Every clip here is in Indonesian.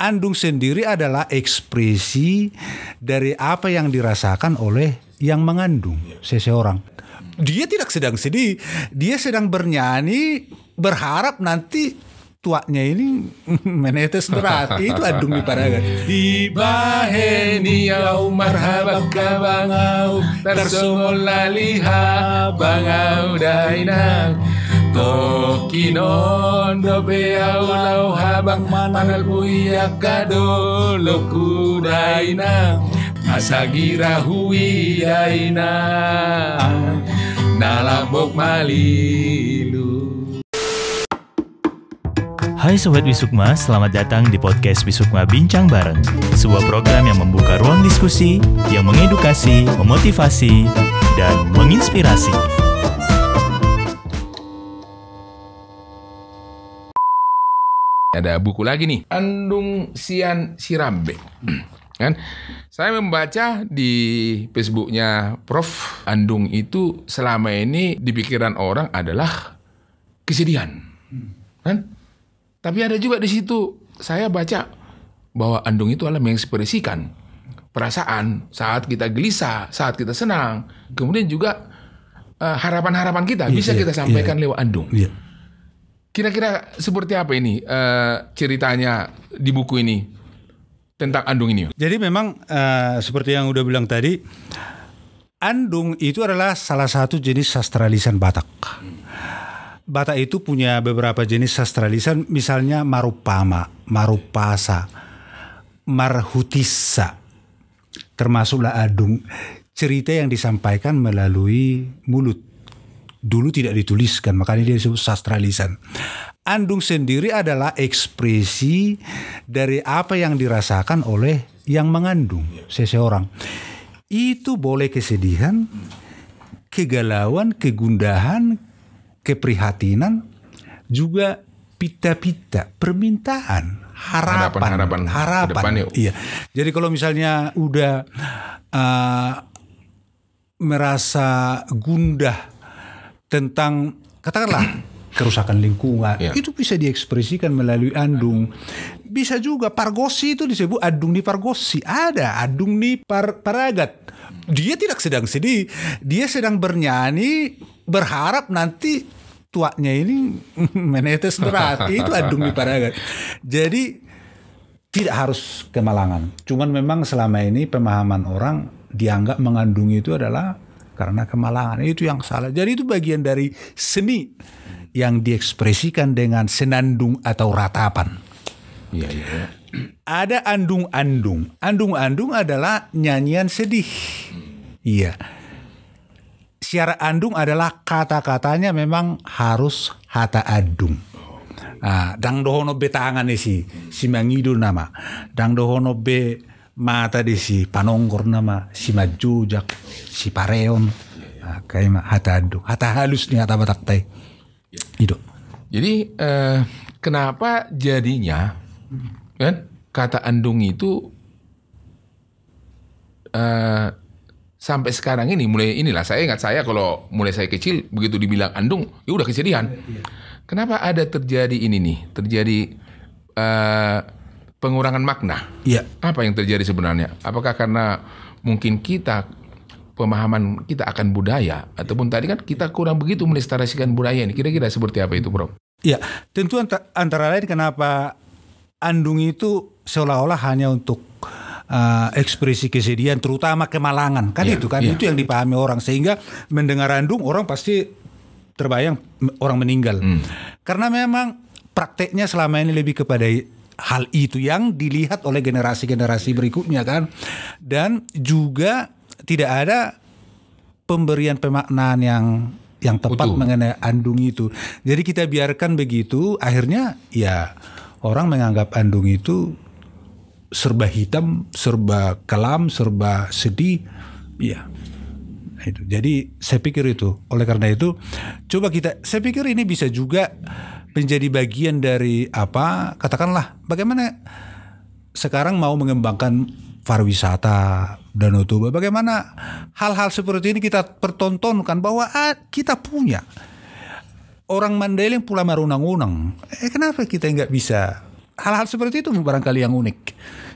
Andung sendiri adalah ekspresi dari apa yang dirasakan oleh yang mengandung seseorang. Dia tidak sedang sedih, dia sedang bernyanyi, berharap nanti tuanya ini menetes berat. Itu andung di paragat. Ibaheni au marhaba kabangau tarsongol laliha bangau dainang Tokinon dobe au lau habang manal buya kado loku dainang asagira hui dainang nalabok malilu. Hai Sobat Wisukma, selamat datang di podcast Wisukma Bincang Bareng. Sebuah program yang membuka ruang diskusi, yang mengedukasi, memotivasi, dan menginspirasi. Ada buku lagi nih, Andung Sian Sirambe. Kan? Saya membaca di Facebooknya Prof. Andung itu selama ini di pikiran orang adalah kesedihan. Kan? Tapi ada juga di situ saya baca bahwa andung itu adalah mengekspresikan perasaan saat kita gelisah, saat kita senang. Kemudian juga harapan-harapan kita bisa kita sampaikan lewat andung. Kira-kira seperti apa ini ceritanya di buku ini tentang andung ini? Jadi memang seperti yang udah bilang tadi, andung itu adalah salah satu jenis sastralisan Batak. Batak itu punya beberapa jenis sastralisan, misalnya Marupama, Marupasa, Marhutissa, termasuklah andung. Cerita yang disampaikan melalui mulut. Dulu tidak dituliskan, makanya dia disebut sastralisan. Andung sendiri adalah ekspresi dari apa yang dirasakan oleh yang mengandung seseorang. Itu boleh kesedihan, kegalauan, kegundahan, keprihatinan, juga pita-pita, permintaan, harapan. Iya. Jadi kalau misalnya udah merasa gundah tentang katakanlah kerusakan lingkungan, itu bisa diekspresikan melalui andung. Bisa juga Pargosi itu disebut andung di Pargosi. Ada andung di Paragat. Dia tidak sedang sedih, dia sedang bernyanyi, berharap nanti tuanya ini menetes berat. Itu andung di Paragat. Jadi tidak harus kemalangan. Cuman memang selama ini pemahaman orang dianggap mengandung itu adalah karena kemalangan. Itu yang salah. Jadi itu bagian dari seni yang diekspresikan dengan senandung atau ratapan. Iya. Ada andung-andung. Andung-andung adalah nyanyian sedih. Iya. Syarat andung adalah kata-katanya memang harus hata andung. Dang dohono be tangan si mangidul nama. Dang dohono be mata si panonggor nama, si majujak, si pareon. Kayak hata andung. Hata halus nih hata Batak teh. Itu. Jadi kenapa jadinya kan kata andung itu sampai sekarang ini saya ingat kalau mulai saya kecil begitu dibilang andung ya udah kesedihan. Kenapa ada terjadi ini nih? Terjadi pengurangan makna. Iya. Apa yang terjadi sebenarnya? Apakah karena mungkin pemahaman kita akan budaya ataupun tadi kan kita kurang begitu melestarikan budaya ini? Kira-kira seperti apa itu, Bro? Iya, tentu antara lain kenapa andung itu seolah-olah hanya untuk ekspresi kesedihan, terutama kemalangan, kan itu itu yang dipahami orang, sehingga mendengar andung orang pasti terbayang orang meninggal. Karena memang prakteknya selama ini lebih kepada hal itu yang dilihat oleh generasi-generasi berikutnya kan, dan juga tidak ada pemberian pemaknaan yang tepat mengenai andung itu. Jadi kita biarkan begitu, akhirnya ya orang menganggap andung itu serba hitam, serba kelam, serba sedih. Ya. Itu. Jadi saya pikir itu. Oleh karena itu, saya pikir ini bisa juga menjadi bagian dari katakanlah bagaimana sekarang mau mengembangkan pariwisata Danau Toba. Bagaimana hal-hal seperti ini kita pertontonkan bahwa kita punya orang Mandailing Pulau Marunang-Unang. Kenapa kita nggak bisa hal-hal seperti itu barangkali yang unik,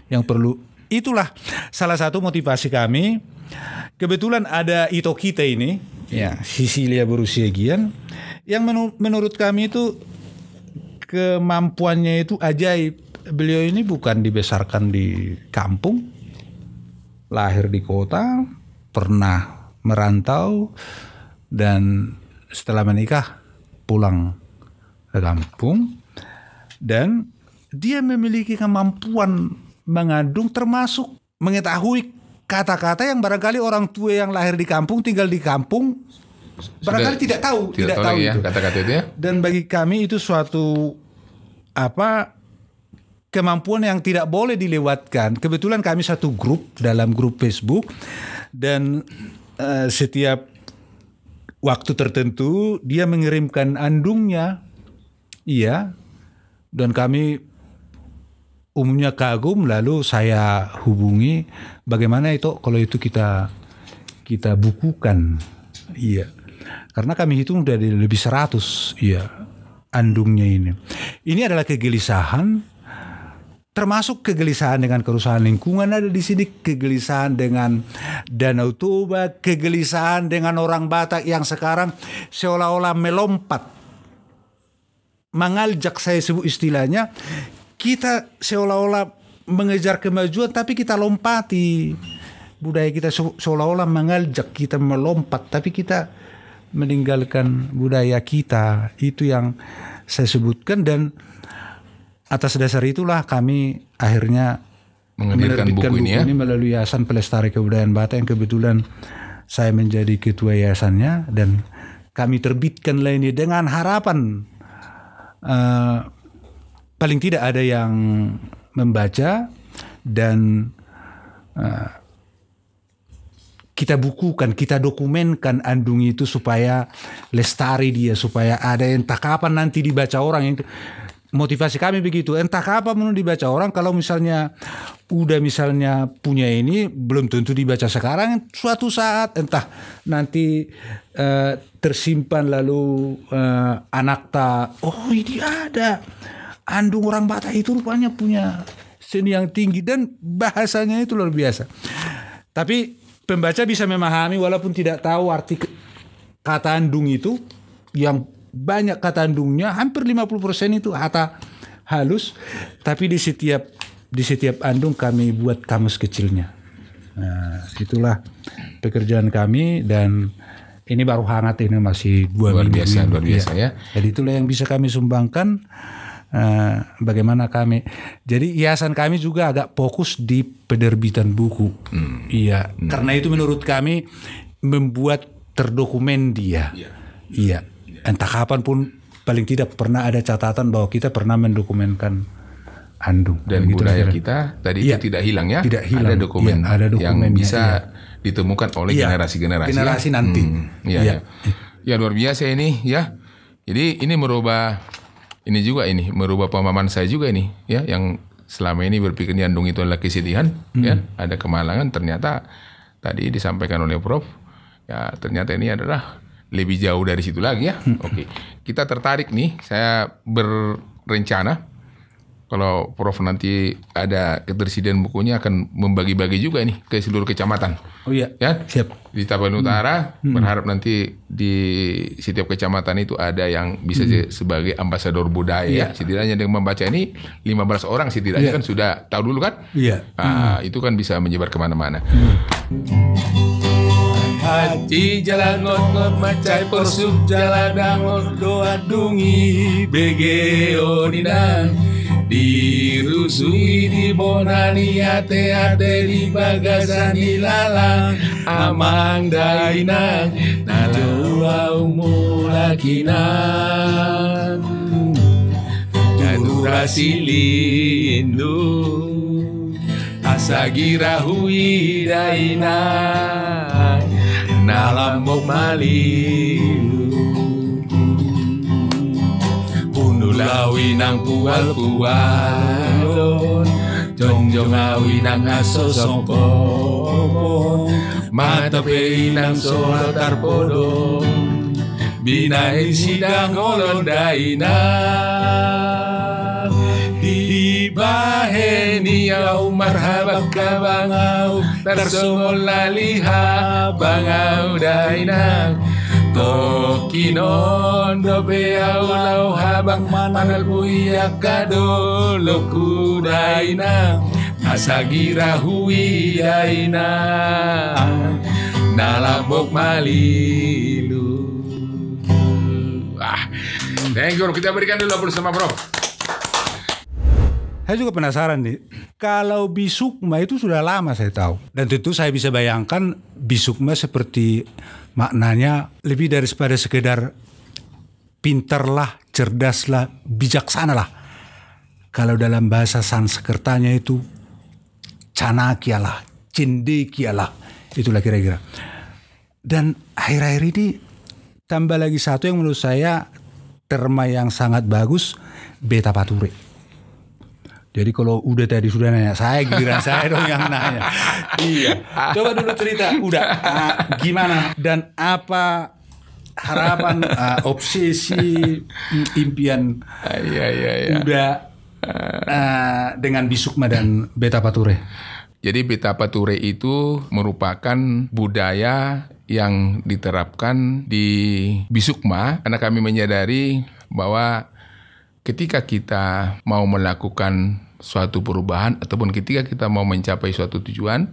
yang perlu. Itulah salah satu motivasi kami. Kebetulan ada Ito kita ini, ya, Cecilia Borusiagian, yang menurut kami itu kemampuannya itu ajaib. Beliau ini bukan dibesarkan di kampung, lahir di kota, pernah merantau, dan setelah menikah pulang ke kampung, dan dia memiliki kemampuan mengandung, termasuk mengetahui kata-kata yang barangkali orang tua yang lahir di kampung, tinggal di kampung, barangkali tidak tahu ya, itu kata-kata itu ya. Dan bagi kami itu suatu kemampuan yang tidak boleh dilewatkan. Kebetulan kami satu grup, dalam grup Facebook, dan setiap waktu tertentu dia mengirimkan andungnya, iya, dan kami umumnya kagum, lalu saya hubungi bagaimana itu kalau itu kita bukukan, iya, karena kami hitung udah lebih 100, iya, andungnya ini. Ini adalah kegelisahan, termasuk kegelisahan dengan kerusakan lingkungan ada di sini, kegelisahan dengan Danau Toba, kegelisahan dengan orang Batak yang sekarang seolah-olah melompat, mengaljak, saya sebut istilahnya. Kita seolah-olah mengejar kemajuan, tapi kita lompati. Budaya kita seolah-olah mengaljak, kita melompat, tapi kita meninggalkan budaya kita. Itu yang saya sebutkan, dan atas dasar itulah kami akhirnya menerbitkan buku ini melalui Yayasan Pelestari Kebudayaan Batak, yang kebetulan saya menjadi ketua yayasannya, dan kami terbitkanlah ini dengan harapan paling tidak ada yang membaca, dan kita bukukan, kita dokumenkan andung itu supaya lestari dia, supaya ada entah kapan nanti dibaca orang. Motivasi kami begitu, entah kapan mau dibaca orang. Kalau misalnya udah misalnya punya ini, belum tentu dibaca sekarang, suatu saat entah nanti tersimpan, lalu anak oh ini ada andung orang Batak itu rupanya punya seni yang tinggi, dan bahasanya itu luar biasa. Tapi pembaca bisa memahami walaupun tidak tahu arti kata andung itu, yang banyak kata andungnya, hampir 50% itu kata halus, tapi di setiap andung kami buat kamus kecilnya. Nah, itulah pekerjaan kami, dan ini baru hangat, ini masih 2 minggu. Luar biasa ya. Jadi itulah yang bisa kami sumbangkan. Bagaimana kami, jadi yayasan kami juga agak fokus di penerbitan buku, iya, karena itu menurut kami membuat terdokumen dia, iya, entah kapan pun paling tidak pernah ada catatan bahwa kita pernah mendokumenkan andung, dan budaya kita tadi itu tidak hilang ya, tidak hilang. Ada dokumen, ada dokumen yang bisa ditemukan oleh generasi nanti, ya luar biasa ini ya. Jadi ini merubah pemahaman saya juga ini ya, yang selama ini berpikir andung itu adalah kesedihan, ya, ada kemalangan. Ternyata tadi disampaikan oleh Prof, ya ternyata ini adalah lebih jauh dari situ lagi ya. Oke, kita tertarik nih, saya berencana kalau Prof nanti ada ketersediaan bukunya akan membagi-bagi juga ini ke seluruh kecamatan. Oh iya, ya, siap. Di Tabanan Utara, berharap nanti di setiap kecamatan itu ada yang bisa sebagai ambasador budaya. Ya. Setidaknya dengan membaca ini 15 orang setidaknya kan sudah tahu dulu kan? Iya. Itu kan bisa menyebar kemana-mana. Hati jalan ngot macai persup jalan dangot doa dungi begeo dinang dirusui di bonani ate di bagasani lalang amang dainang nalawa umulakinan kadurasi lindu asagira hui dainang nalamok malilu Punulawi nang pual-pualon Jongjong awi nang aso songkong Matape nang solatar podong Binain sidang olon dainang Aheni au marhaba ka bangau tarsongol laliha bangau dainang Tokinon dobe au lau habang manal buia kado loku dainang Asagira hui dainang Nalabok malilu. Thank you, kita berikan dulu aplaus sama Prof. Saya juga penasaran nih, kalau Bisukma itu sudah lama saya tahu. Dan tentu saya bisa bayangkan Bisukma seperti maknanya lebih daripada sekedar pintarlah, cerdaslah, bijaksanalah. Kalau dalam bahasa Sanskertanya itu Chanakyalah, Cendekyalah, itulah kira-kira. Dan akhir-akhir ini tambah lagi satu yang menurut saya terma yang sangat bagus, Betapature. Jadi kalau udah tadi sudah nanya, saya giliran saya dong yang nanya. Iya. Coba dulu cerita, udah gimana dan apa harapan, obsesi, impian udah dengan Bisukma dan Betapature. Jadi Betapature itu merupakan budaya yang diterapkan di Bisukma karena kami menyadari bahwa ketika kita mau melakukan suatu perubahan ataupun ketika kita mau mencapai suatu tujuan,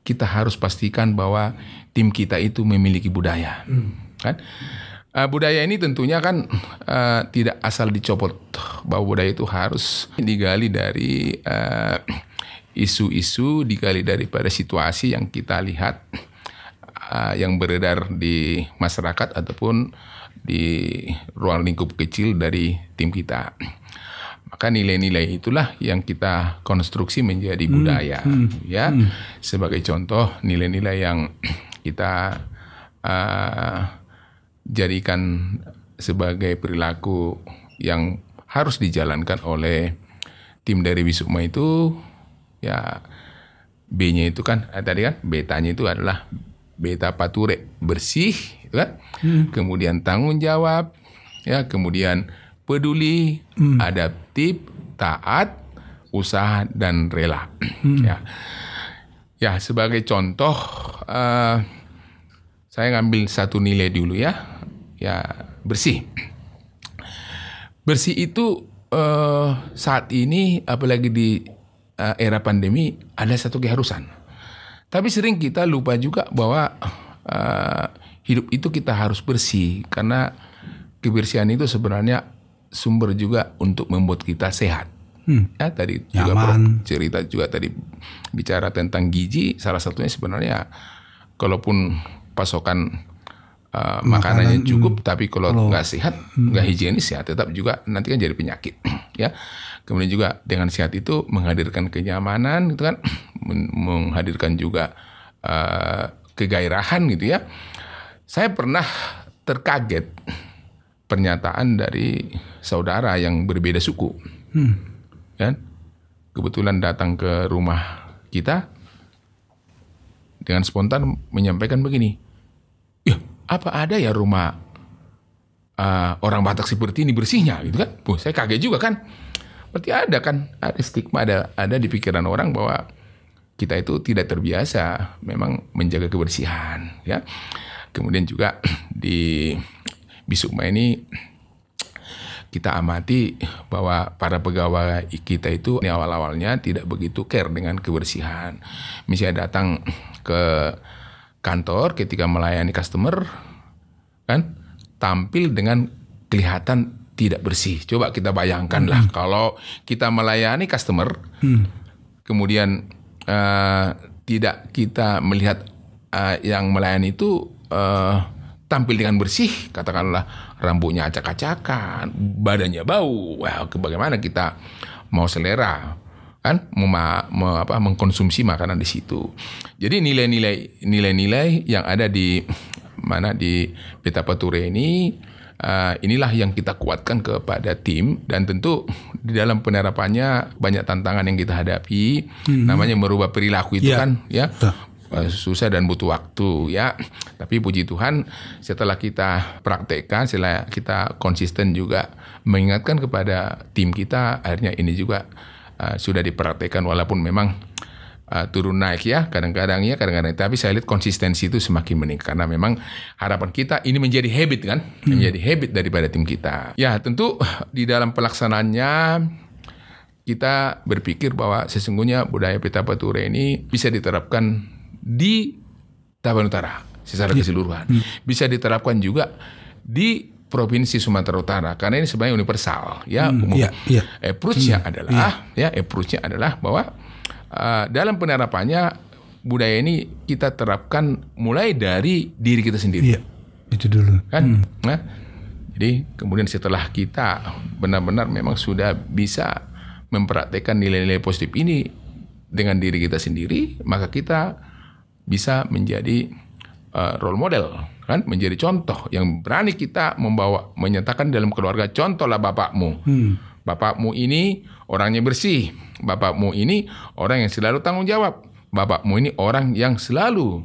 kita harus pastikan bahwa tim kita itu memiliki budaya. Kan? Budaya ini tentunya kan tidak asal dicopot, bahwa budaya itu harus digali dari isu-isu, digali daripada situasi yang kita lihat yang beredar di masyarakat ataupun di ruang lingkup kecil dari tim kita. Maka nilai-nilai itulah yang kita konstruksi menjadi budaya. Sebagai contoh nilai-nilai yang kita jadikan sebagai perilaku yang harus dijalankan oleh tim dari Bisukma itu, ya B-nya itu kan tadi kan betanya itu adalah Betapature, bersih, kan? Kemudian tanggung jawab, ya, kemudian peduli, adaptif, taat, usaha dan rela. Ya, sebagai contoh, saya ngambil satu nilai dulu ya, bersih. Bersih itu saat ini, apalagi di era pandemi, ada satu keharusan. Tapi sering kita lupa juga bahwa hidup itu kita harus bersih. Karena kebersihan itu sebenarnya sumber juga untuk membuat kita sehat. Ya, tadi juga cerita juga tadi bicara tentang gizi. Salah satunya sebenarnya kalaupun pasokan makanannya cukup, tapi kalau nggak sehat, nggak higienis ya tetap juga nanti kan jadi penyakit. Ya. Kemudian juga dengan sehat itu menghadirkan kenyamanan, gitu kan, menghadirkan juga kegairahan, gitu ya. Saya pernah terkaget pernyataan dari saudara yang berbeda suku, kan? Kebetulan datang ke rumah kita dengan spontan menyampaikan begini, ya apa ada ya rumah orang Batak seperti ini bersihnya, gitu kan? Saya kaget juga kan. Berarti ada kan, ada stigma, ada di pikiran orang bahwa kita itu tidak terbiasa memang menjaga kebersihan, ya. Kemudian juga di Bisukma ini kita amati bahwa para pegawai kita itu awal-awalnya tidak begitu care dengan kebersihan. Misalnya datang ke kantor ketika melayani customer, kan tampil dengan kelihatan tidak bersih. Coba kita bayangkanlah kalau kita melayani customer, kemudian tidak kita melihat yang melayani itu tampil dengan bersih, katakanlah rambutnya acak-acakan, badannya bau, bagaimana kita mau selera, kan, mengkonsumsi makanan di situ. Jadi nilai-nilai yang ada di Betapature ini, inilah yang kita kuatkan kepada tim, dan tentu di dalam penerapannya banyak tantangan yang kita hadapi. Namanya merubah perilaku itu kan ya susah dan butuh waktu ya. Tapi puji Tuhan setelah kita praktekkan, setelah kita konsisten juga mengingatkan kepada tim kita, akhirnya ini juga sudah dipraktekkan walaupun memang turun naik ya kadang-kadang, tapi saya lihat konsistensi itu semakin meningkat karena memang harapan kita ini menjadi habit kan, menjadi habit daripada tim kita. Ya tentu di dalam pelaksanaannya kita berpikir bahwa sesungguhnya budaya Petapature ini bisa diterapkan di Tabanan Utara secara keseluruhan, bisa diterapkan juga di Provinsi Sumatera Utara karena ini sebenarnya universal ya umum. Approach-nya adalah bahwa dalam penerapannya budaya ini kita terapkan mulai dari diri kita sendiri. Itu dulu kan. Nah, jadi kemudian setelah kita benar-benar memang sudah bisa mempraktekkan nilai-nilai positif ini dengan diri kita sendiri, maka kita bisa menjadi role model, kan, menjadi contoh yang berani kita menyatakan dalam keluarga, contohlah bapakmu. Bapakmu ini orangnya bersih, bapakmu ini orang yang selalu tanggung jawab, bapakmu ini orang yang selalu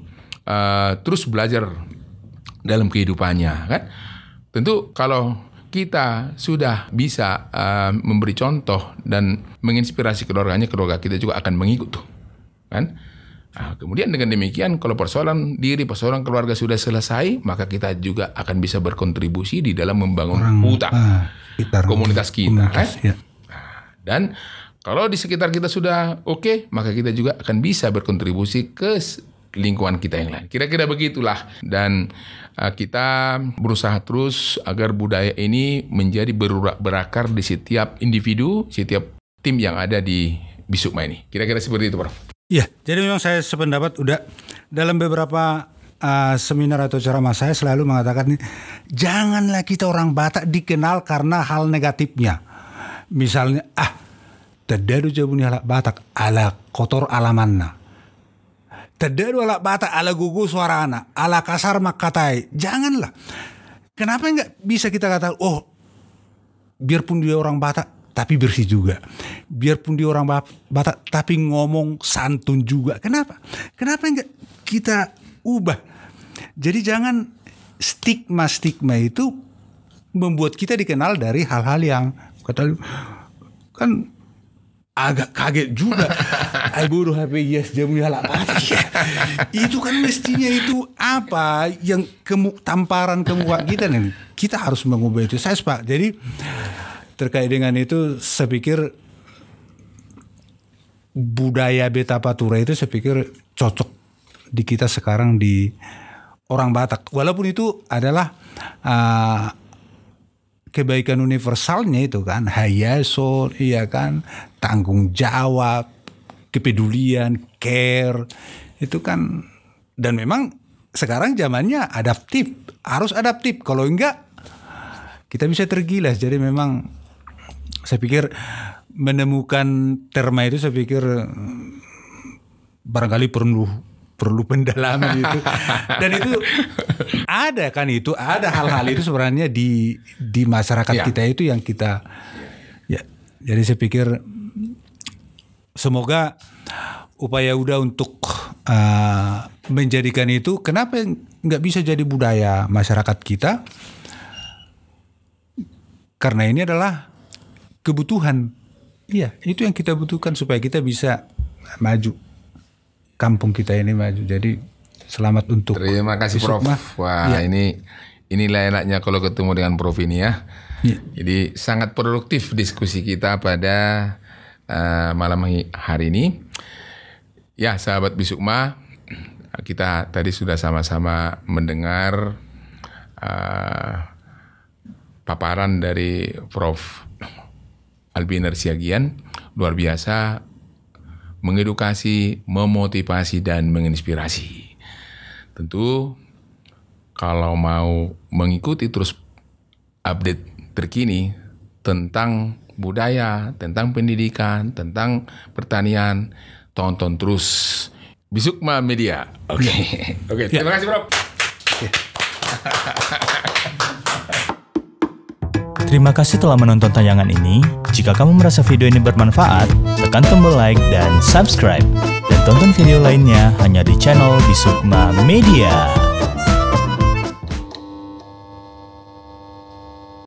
terus belajar dalam kehidupannya, kan. Tentu kalau kita sudah bisa memberi contoh dan menginspirasi keluarganya, keluarga kita juga akan mengikut tuh, kan. Nah, kemudian dengan demikian kalau persoalan diri, persoalan keluarga sudah selesai, maka kita juga akan bisa berkontribusi di dalam membangun komunitas kita. Dan kalau di sekitar kita sudah oke, maka kita juga akan bisa berkontribusi ke lingkungan kita yang lain. Kira-kira begitulah. Dan kita berusaha terus agar budaya ini menjadi berakar di setiap individu, setiap tim yang ada di Bisukma ini. Kira-kira seperti itu, Prof. Iya, jadi memang saya sependapat udah dalam beberapa seminar atau ceramah saya selalu mengatakan janganlah kita orang Batak dikenal karena hal negatifnya. Misalnya, tadadu jabuni ala Batak ala kotor alamanna. Tadadu ala Batak ala gugu suarana, ala kasar makatai. Janganlah. Kenapa enggak bisa kita kata, biarpun dia orang Batak tapi bersih juga. Biarpun dia orang Batak tapi ngomong santun juga. Kenapa? Kenapa enggak kita ubah? Jadi jangan stigma itu membuat kita dikenal dari hal-hal yang kan agak kaget juga. Bodoh HP yes jamu halak itu kan mestinya itu apa yang tamparan ke muka kita nih. Kita harus mengubah itu. Saya sepakat. Jadi terkait dengan itu, saya pikir budaya Petapature itu saya pikir cocok di kita sekarang di orang Batak. Walaupun itu adalah kebaikan universalnya itu kan, hayaso, iya kan, tanggung jawab, kepedulian, care, itu kan. Dan memang sekarang zamannya adaptif, harus adaptif. Kalau enggak, kita bisa tergilas. Jadi memang saya pikir menemukan terma itu saya pikir barangkali perlu pendalaman itu. Dan itu ada hal-hal itu sebenarnya di masyarakat kita itu yang kita jadi saya pikir semoga upaya Uda untuk menjadikan itu, kenapa nggak bisa jadi budaya masyarakat kita, karena ini adalah kebutuhan. Iya, itu yang kita butuhkan supaya kita bisa maju. Kampung kita ini maju. Jadi selamat untuk. Terima kasih Prof. Wah, ini enaknya kalau ketemu dengan Prof ini ya. Jadi sangat produktif diskusi kita pada malam hari ini. Ya, sahabat Bisukma, kita tadi sudah sama-sama mendengar paparan dari Prof. Albiner Siagian, luar biasa, mengedukasi, memotivasi, dan menginspirasi. Tentu kalau mau mengikuti terus update terkini tentang budaya, tentang pendidikan, tentang pertanian, tonton terus Bisukma Media. Oke. Terima kasih, Prof. Terima kasih telah menonton tayangan ini. Jika kamu merasa video ini bermanfaat, tekan tombol like dan subscribe. Dan tonton video lainnya hanya di channel Bisukma Media.